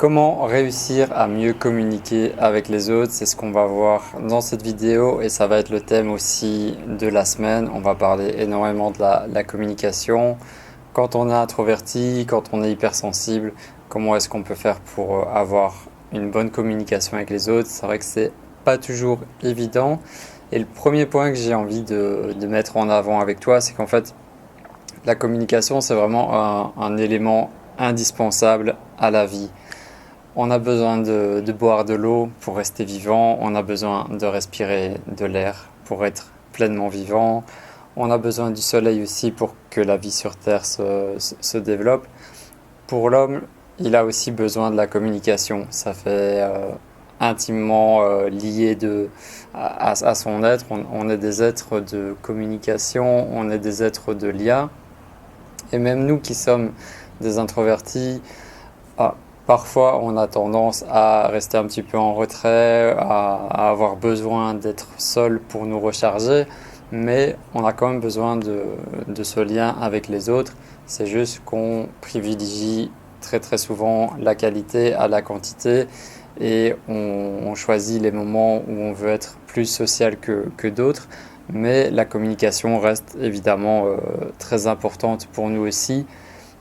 Comment réussir à mieux communiquer avec les autres? C'est ce qu'on va voir dans cette vidéo et ça va être le thème aussi de la semaine. On va parler énormément de la communication. Quand on est introverti, quand on est hypersensible, comment est-ce qu'on peut faire pour avoir une bonne communication avec les autres? C'est vrai que c'est pas toujours évident. Et le premier point que j'ai envie de mettre en avant avec toi, c'est qu'en fait, la communication, c'est vraiment un élément indispensable à la vie. On a besoin de boire de l'eau pour rester vivant, on a besoin de respirer de l'air pour être pleinement vivant, on a besoin du soleil aussi pour que la vie sur Terre se développe. Pour l'homme, il a aussi besoin de la communication, ça fait intimement lié à son être. On est des êtres de communication, on est des êtres de lien, et même nous qui sommes des introvertis, parfois, on a tendance à rester un petit peu en retrait, à avoir besoin d'être seul pour nous recharger, mais on a quand même besoin de ce lien avec les autres. C'est juste qu'on privilégie très très souvent la qualité à la quantité et on choisit les moments où on veut être plus social que d'autres. Mais la communication reste évidemment très importante pour nous aussi,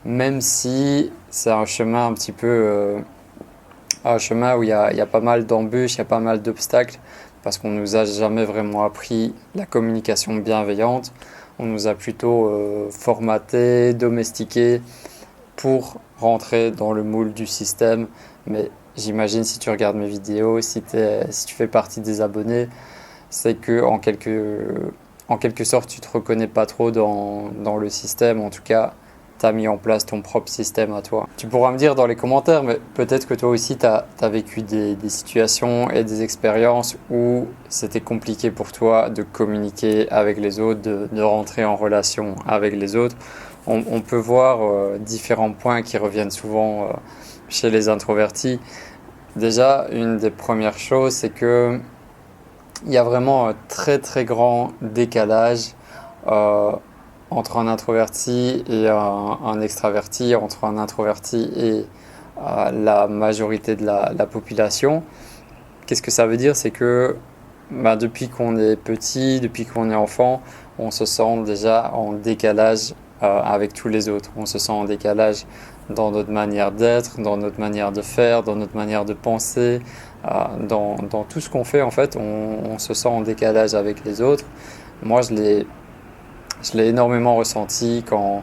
même si c'est un chemin un petit peu un chemin où il y a pas mal d'embûches, il y a pas mal d'obstacles, parce qu'on nous a jamais vraiment appris la communication bienveillante. On nous a plutôt formaté, domestiqué pour rentrer dans le moule du système. Mais j'imagine, si tu regardes mes vidéos, si tu fais partie des abonnés, c'est que en quelque sorte tu te reconnais pas trop dans le système. En tout cas, tu as mis en place ton propre système à toi. Tu pourras me dire dans les commentaires, mais peut-être que toi aussi tu as vécu des situations et des expériences où c'était compliqué pour toi de communiquer avec les autres, de rentrer en relation avec les autres. On peut voir différents points qui reviennent souvent chez les introvertis. Déjà, une des premières choses, c'est que il y a vraiment un très très grand décalage entre un introverti et un extraverti, entre un introverti et la majorité de la population. Qu'est-ce que ça veut dire? C'est que depuis qu'on est petit, depuis qu'on est enfant, on se sent déjà en décalage avec tous les autres. On se sent en décalage dans notre manière d'être, dans notre manière de faire, dans notre manière de penser, dans tout ce qu'on fait. En fait, on se sent en décalage avec les autres. Moi, je l'ai énormément ressenti quand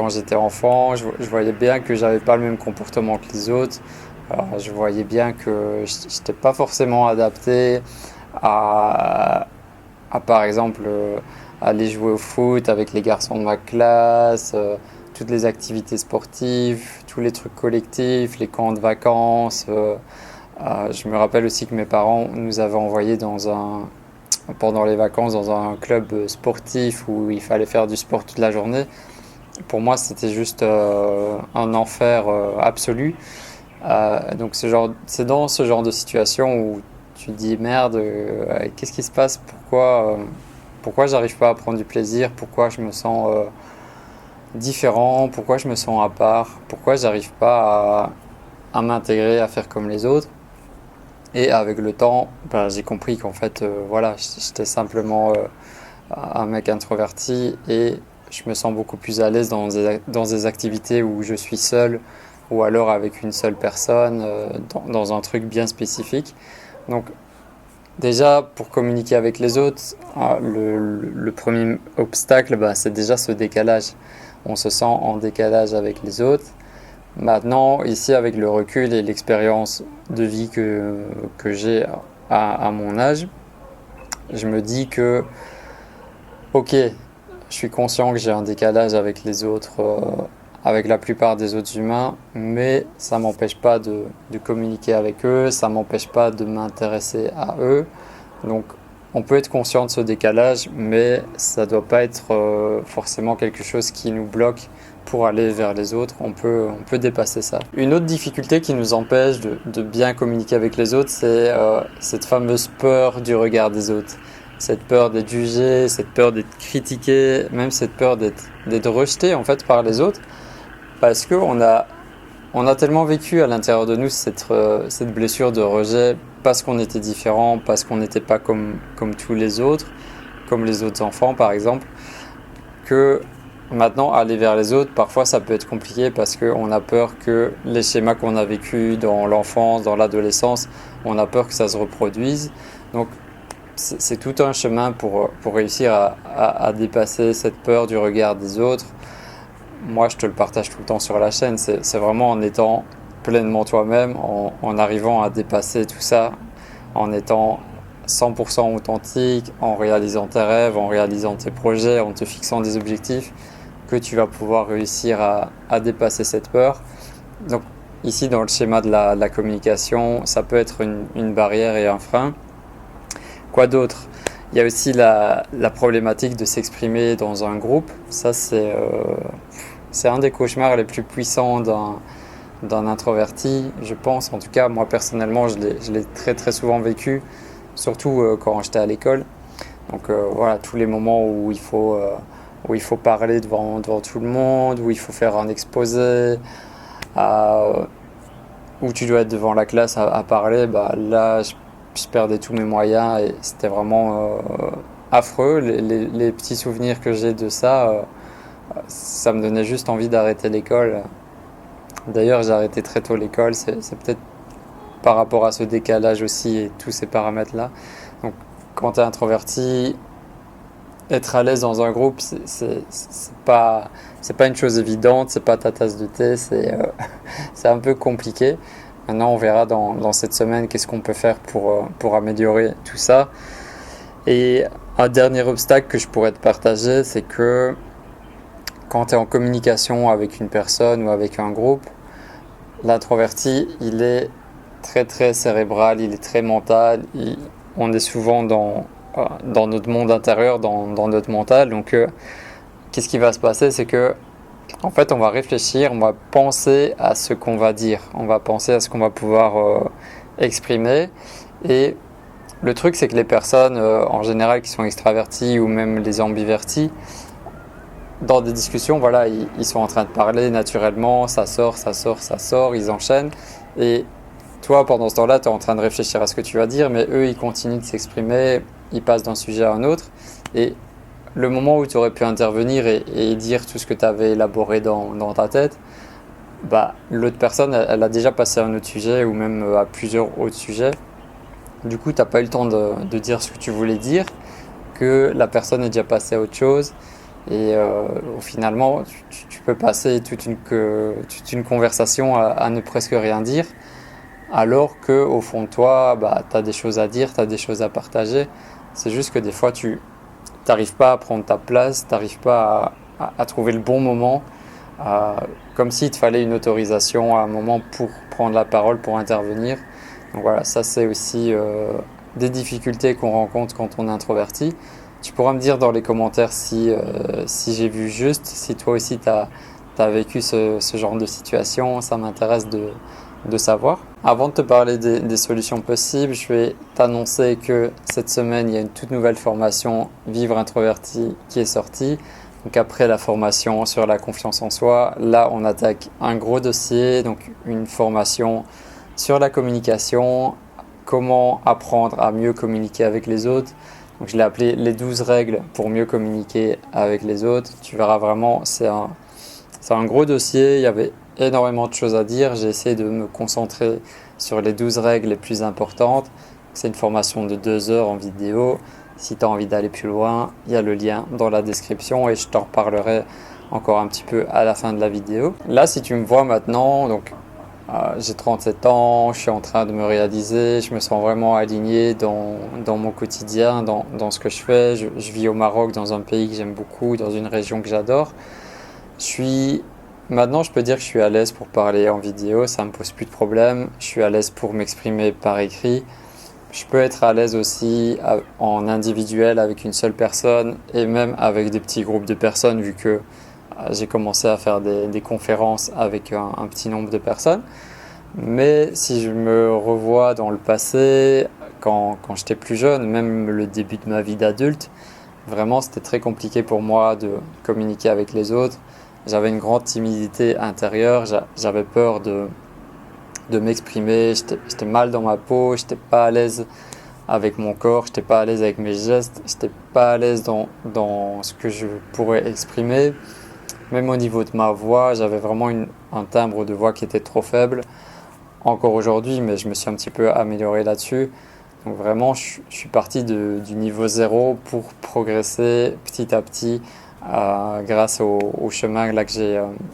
j'étais enfant. Je voyais bien que j'avais pas le même comportement que les autres. Je voyais bien que je n'étais pas forcément adapté à par exemple, aller jouer au foot avec les garçons de ma classe, toutes les activités sportives, tous les trucs collectifs, les camps de vacances. Je me rappelle aussi que mes parents nous avaient envoyés pendant les vacances dans un club sportif où il fallait faire du sport toute la journée. Pour moi, c'était juste un enfer absolu. Donc c'est dans ce genre de situation où tu te dis merde, qu'est-ce qui se passe? Pourquoi j'arrive pas à prendre du plaisir? Pourquoi je me sens différent? Pourquoi je me sens à part? Pourquoi j'arrive pas à m'intégrer, à faire comme les autres? Et avec le temps, j'ai compris qu'en fait, voilà, j'étais simplement un mec introverti et je me sens beaucoup plus à l'aise dans des activités où je suis seul ou alors avec une seule personne, dans un truc bien spécifique. Donc déjà, pour communiquer avec les autres, le premier obstacle, c'est déjà ce décalage. On se sent en décalage avec les autres. Maintenant, ici, avec le recul et l'expérience de vie que j'ai à mon âge, je me dis que, ok, je suis conscient que j'ai un décalage avec les autres, avec la plupart des autres humains, mais ça ne m'empêche pas de communiquer avec eux, ça ne m'empêche pas de m'intéresser à eux. Donc, on peut être conscient de ce décalage, mais ça ne doit pas être forcément quelque chose qui nous bloque pour aller vers les autres. On peut dépasser ça. Une autre difficulté qui nous empêche de bien communiquer avec les autres, c'est cette fameuse peur du regard des autres. Cette peur d'être jugé, cette peur d'être critiqué, même cette peur d'être rejeté en fait par les autres, parce qu'on a on a tellement vécu à l'intérieur de nous cette blessure de rejet parce qu'on était différent, parce qu'on n'était pas comme tous les autres, comme les autres enfants par exemple, que maintenant aller vers les autres, parfois ça peut être compliqué parce qu'on a peur que les schémas qu'on a vécus dans l'enfance, dans l'adolescence, on a peur que ça se reproduise. Donc c'est tout un chemin pour réussir à dépasser cette peur du regard des autres. Moi, je te le partage tout le temps sur la chaîne. C'est vraiment en étant pleinement toi-même, en arrivant à dépasser tout ça, en étant 100% authentique, en réalisant tes rêves, en réalisant tes projets, en te fixant des objectifs, que tu vas pouvoir réussir à dépasser cette peur. Donc ici, dans le schéma de la communication, ça peut être une barrière et un frein. Quoi d'autre? Il y a aussi la problématique de s'exprimer dans un groupe. Ça, c'est un des cauchemars les plus puissants d'un introverti, je pense. En tout cas, moi personnellement, je l'ai très très souvent vécu, surtout quand j'étais à l'école. Donc voilà, tous les moments où il faut parler devant tout le monde, où il faut faire un exposé, où tu dois être devant la classe à parler, bah là, je perdais tous mes moyens et c'était vraiment affreux. Les petits souvenirs que j'ai de ça, ça me donnait juste envie d'arrêter l'école. D'ailleurs, j'ai arrêté très tôt l'école, c'est peut-être par rapport à ce décalage aussi et tous ces paramètres-là. Donc, quand tu es introverti, être à l'aise dans un groupe, c'est pas une chose évidente, c'est pas ta tasse de thé, c'est un peu compliqué. Maintenant, on verra dans cette semaine qu'est-ce qu'on peut faire pour améliorer tout ça. Et un dernier obstacle que je pourrais te partager, c'est que quand tu es en communication avec une personne ou avec un groupe, l'introverti, il est très très cérébral, il est très mental, on est souvent dans notre monde intérieur, dans notre mental. Donc, qu'est-ce qui va se passer? C'est que en fait, on va réfléchir, on va penser à ce qu'on va dire, on va penser à ce qu'on va pouvoir exprimer. Et le truc, c'est que les personnes, en général, qui sont extraverties ou même les ambivertis, dans des discussions, voilà, ils sont en train de parler naturellement, ça sort, ils enchaînent. Et toi, pendant ce temps-là, tu es en train de réfléchir à ce que tu vas dire, mais eux, ils continuent de s'exprimer, ils passent d'un sujet à un autre. Et le moment où tu aurais pu intervenir et dire tout ce que tu avais élaboré dans ta tête, bah, l'autre personne, elle a déjà passé à un autre sujet ou même à plusieurs autres sujets. Du coup, tu n'as pas eu le temps de dire ce que tu voulais dire, que la personne est déjà passée à autre chose. Et finalement, tu peux passer toute une conversation à ne presque rien dire, alors qu'au fond de toi, bah, tu as des choses à dire, tu as des choses à partager. C'est juste que des fois, tu n'arrives pas à prendre ta place, tu n'arrives pas à trouver le bon moment, comme s'il te fallait une autorisation à un moment pour prendre la parole, pour intervenir. Donc voilà, ça c'est aussi des difficultés qu'on rencontre quand on est introverti. Tu pourras me dire dans les commentaires si j'ai vu juste, si toi aussi tu as vécu ce genre de situation, ça m'intéresse de savoir. Avant de te parler des solutions possibles, je vais t'annoncer que cette semaine, il y a une toute nouvelle formation Vivre Introverti qui est sortie. Donc après la formation sur la confiance en soi, là on attaque un gros dossier, donc une formation sur la communication, comment apprendre à mieux communiquer avec les autres. Donc je l'ai appelé les 12 règles pour mieux communiquer avec les autres. Tu verras vraiment, c'est un gros dossier, il y avait énormément de choses à dire. J'ai essayé de me concentrer sur les 12 règles les plus importantes. C'est une formation de 2 heures en vidéo. Si tu as envie d'aller plus loin, il y a le lien dans la description et je t'en reparlerai encore un petit peu à la fin de la vidéo. Là, si tu me vois maintenant, donc j'ai 37 ans, je suis en train de me réaliser, je me sens vraiment aligné dans mon quotidien, dans ce que je fais. Je vis au Maroc, dans un pays que j'aime beaucoup, dans une région que j'adore. Maintenant, je peux dire que je suis à l'aise pour parler en vidéo, ça ne me pose plus de problème. Je suis à l'aise pour m'exprimer par écrit. Je peux être à l'aise aussi en individuel avec une seule personne et même avec des petits groupes de personnes vu que j'ai commencé à faire des conférences avec un petit nombre de personnes. Mais si je me revois dans le passé, quand j'étais plus jeune, même le début de ma vie d'adulte, vraiment c'était très compliqué pour moi de communiquer avec les autres. j'avais une grande timidité intérieure, j'avais peur de m'exprimer, j'étais mal dans ma peau, j'étais pas à l'aise avec mon corps, j'étais pas à l'aise avec mes gestes, j'étais pas à l'aise dans ce que je pourrais exprimer. Même au niveau de ma voix, j'avais vraiment un timbre de voix qui était trop faible. Encore aujourd'hui, mais je me suis un petit peu amélioré là-dessus. Donc vraiment, je suis parti du niveau zéro pour progresser petit à petit grâce au chemin là que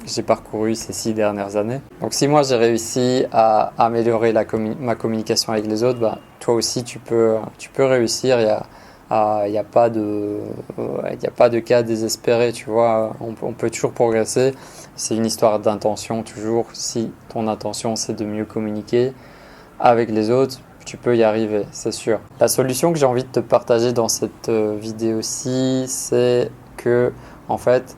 j'ai parcouru ces 6 dernières années. Donc si moi j'ai réussi à améliorer ma communication avec les autres, bah, toi aussi tu peux réussir. Il n'y a pas de cas désespéré, tu vois. On peut toujours progresser. C'est une histoire d'intention toujours. Si ton intention c'est de mieux communiquer avec les autres, tu peux y arriver, c'est sûr. La solution que j'ai envie de te partager dans cette vidéo-ci, c'est que, en fait,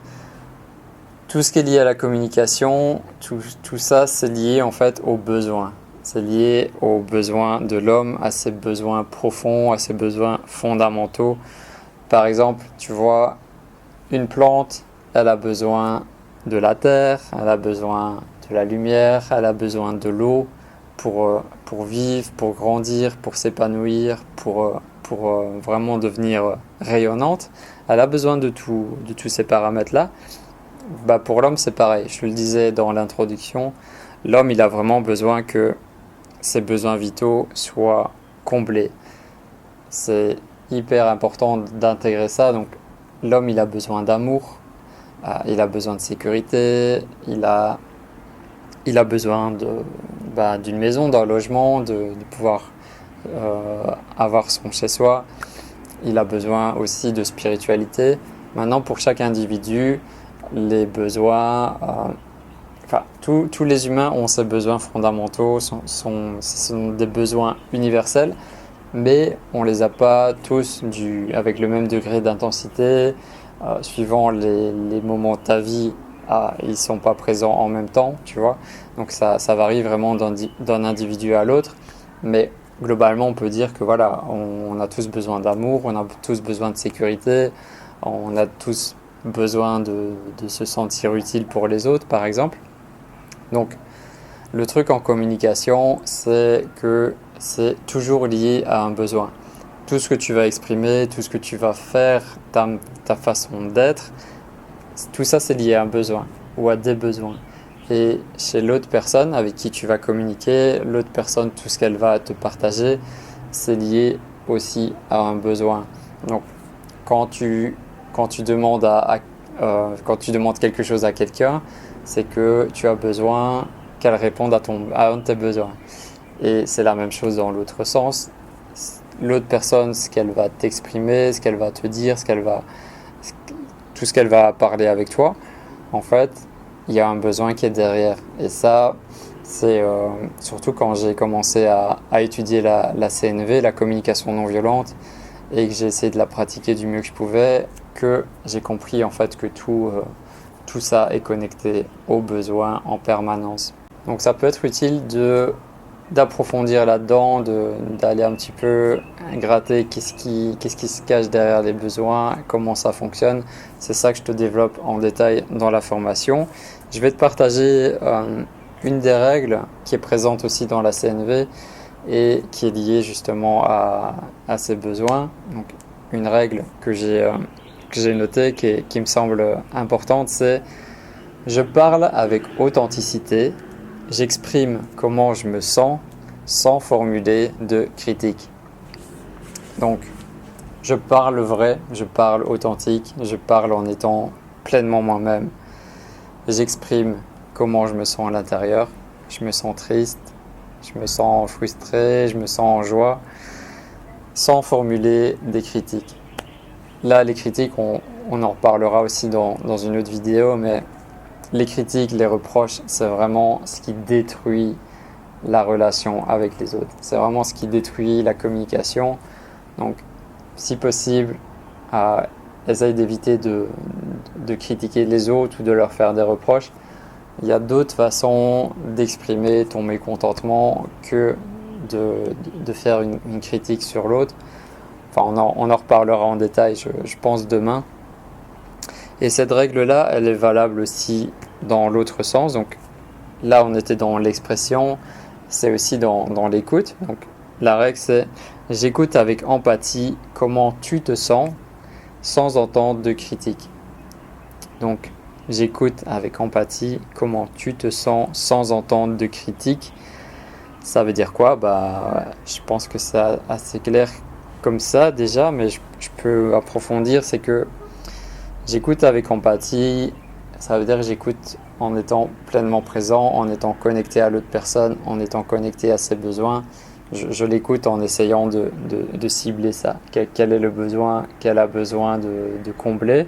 tout ce qui est lié à la communication, tout ça, c'est lié en fait aux besoins. C'est lié aux besoins de l'homme, à ses besoins profonds, à ses besoins fondamentaux. Par exemple, tu vois, une plante, elle a besoin de la terre, elle a besoin de la lumière, elle a besoin de l'eau pour vivre, pour grandir, pour s'épanouir, pour vraiment devenir rayonnante. Elle a besoin de tous ces paramètres-là. Bah pour l'homme, c'est pareil. Je te le disais dans l'introduction, l'homme, il a vraiment besoin que ses besoins vitaux soient comblés. C'est hyper important d'intégrer ça. Donc, l'homme, il a besoin d'amour, il a besoin de sécurité, il a besoin d'une maison, d'un logement, de pouvoir avoir son chez-soi. Il a besoin aussi de spiritualité. Maintenant, pour chaque individu, les besoins, tous les humains ont ces besoins fondamentaux, ce sont des besoins universels, mais on ne les a pas tous avec le même degré d'intensité. Suivant les moments de ta vie, ils ne sont pas présents en même temps, tu vois. Donc ça varie vraiment d'un individu à l'autre, mais globalement on peut dire que voilà, on a tous besoin d'amour, on a tous besoin de sécurité, on a tous besoin de se sentir utile pour les autres, par exemple. Donc le truc en communication, c'est que c'est toujours lié à un besoin. Tout ce que tu vas exprimer, tout ce que tu vas faire, ta façon d'être, tout ça c'est lié à un besoin ou à des besoins. Et chez l'autre personne avec qui tu vas communiquer, l'autre personne, tout ce qu'elle va te partager, c'est lié aussi à un besoin. Donc quand tu demandes quand tu demandes quelque chose à quelqu'un, c'est que tu as besoin qu'elle réponde à un de tes besoins. Et c'est la même chose dans l'autre sens. L'autre personne, ce qu'elle va t'exprimer, ce qu'elle va te dire, tout ce qu'elle va parler avec toi, en fait, il y a un besoin qui est derrière. Et ça, c'est surtout quand j'ai commencé à étudier la CNV, la communication non violente, et que j'ai essayé de la pratiquer du mieux que je pouvais, que j'ai compris en fait que tout ça est connecté aux besoins en permanence. Donc ça peut être utile d'approfondir là-dedans, d'aller un petit peu gratter qu'est-ce qui se cache derrière les besoins, comment ça fonctionne. C'est ça que je te développe en détail dans la formation. Je vais te partager une des règles qui est présente aussi dans la CNV et qui est liée justement à ces besoins. Donc, une règle que j'ai notée qui me semble importante, c'est: je parle avec authenticité, j'exprime comment je me sens sans formuler de critique. Donc, je parle vrai, je parle authentique, je parle en étant pleinement moi-même. J'exprime comment je me sens à l'intérieur. Je me sens triste, je me sens frustré, je me sens en joie, sans formuler des critiques. Là, les critiques, on en reparlera aussi dans une autre vidéo, mais les critiques, les reproches, c'est vraiment ce qui détruit la relation avec les autres. C'est vraiment ce qui détruit la communication. Donc, si possible, essaye d'éviter de critiquer les autres ou de leur faire des reproches. Il y a d'autres façons d'exprimer ton mécontentement que de faire une critique sur l'autre. Enfin, on en reparlera en détail, je pense, demain. Et cette règle-là, elle est valable aussi dans l'autre sens. Donc là, on était dans l'expression, c'est aussi dans l'écoute. Donc la règle, c'est j'écoute avec empathie comment tu te sens sans entendre de critique. Donc j'écoute avec empathie comment tu te sens sans entendre de critique. Ça veut dire quoi? Je pense que c'est assez clair comme ça déjà, mais je peux approfondir. C'est que j'écoute avec empathie, ça veut dire que j'écoute en étant pleinement présent, en étant connecté à l'autre personne, en étant connecté à ses besoins. Je l'écoute en essayant de cibler ça. Quel est le besoin qu'elle a besoin de combler.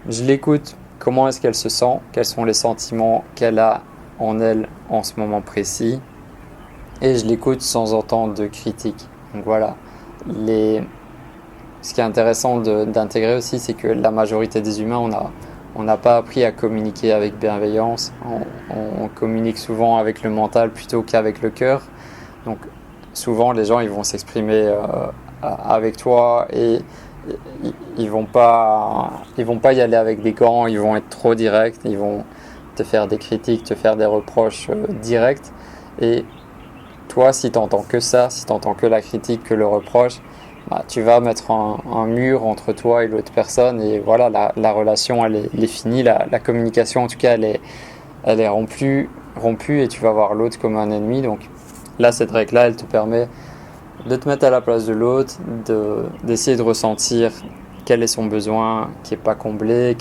Je l'écoute, comment est-ce qu'elle se sent, quels sont les sentiments qu'elle a en elle en ce moment précis. Et je l'écoute sans entendre de critique. Donc voilà, ce qui est intéressant d'intégrer aussi, c'est que la majorité des humains, on n'a pas appris à communiquer avec bienveillance. On communique souvent avec le mental plutôt qu'avec le cœur. Donc souvent, les gens ils vont s'exprimer avec toi et ils vont pas y aller avec des gants. Ils vont être trop directs. Ils vont te faire des critiques, te faire des reproches directs. Et toi, si tu n'entends que ça, si tu n'entends que la critique, que le reproche, tu vas mettre un mur entre toi et l'autre personne et voilà, la relation elle est finie, la communication en tout cas elle est rompue et tu vas voir l'autre comme un ennemi. Donc là, cette règle-là, elle te permet de te mettre à la place de l'autre, d'essayer de ressentir quel est son besoin qui n'est pas comblé,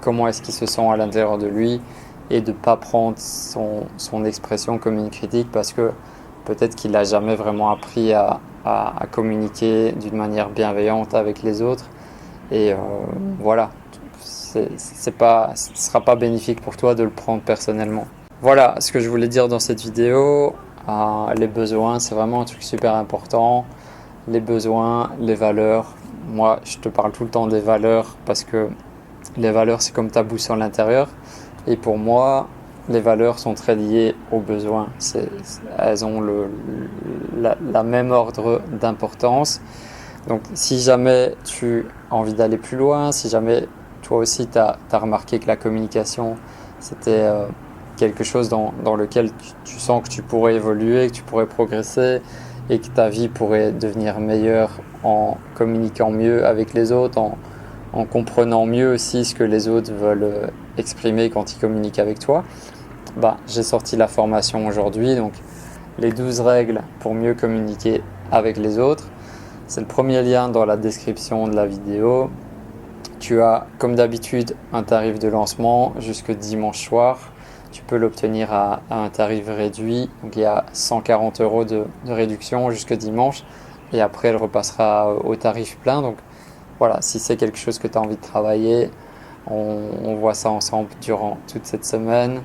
comment est-ce qu'il se sent à l'intérieur de lui et de ne pas prendre son expression comme une critique parce que peut-être qu'il n'a jamais vraiment appris à communiquer d'une manière bienveillante avec les autres. Et voilà, ce ne sera pas bénéfique pour toi de le prendre personnellement. Voilà ce que je voulais dire dans cette vidéo. Les besoins, c'est vraiment un truc super important. Les besoins, les valeurs. Moi, je te parle tout le temps des valeurs parce que les valeurs, c'est comme ta boussole intérieure. Et pour moi, les valeurs sont très liées aux besoins. Elles ont la même ordre d'importance. Donc si jamais tu as envie d'aller plus loin, si jamais toi aussi tu as remarqué que la communication c'était quelque chose dans lequel tu sens que tu pourrais évoluer, que tu pourrais progresser et que ta vie pourrait devenir meilleure en communiquant mieux avec les autres, en comprenant mieux aussi ce que les autres veulent exprimer quand ils communiquent avec toi. J'ai sorti la formation aujourd'hui, donc les 12 règles pour mieux communiquer avec les autres. C'est le premier lien dans la description de la vidéo. Tu as, comme d'habitude, un tarif de lancement jusque dimanche soir. Tu peux l'obtenir à un tarif réduit. Donc il y a 140 € de réduction jusque dimanche. Et après, elle repassera au tarif plein. Donc voilà, si c'est quelque chose que tu as envie de travailler, on voit ça ensemble durant toute cette semaine.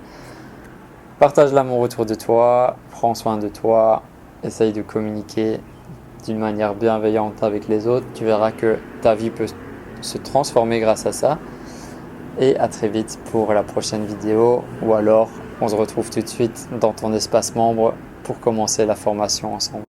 Partage l'amour autour de toi, prends soin de toi, essaye de communiquer d'une manière bienveillante avec les autres. Tu verras que ta vie peut se transformer grâce à ça. Et à très vite pour la prochaine vidéo. Ou alors, on se retrouve tout de suite dans ton espace membre pour commencer la formation ensemble.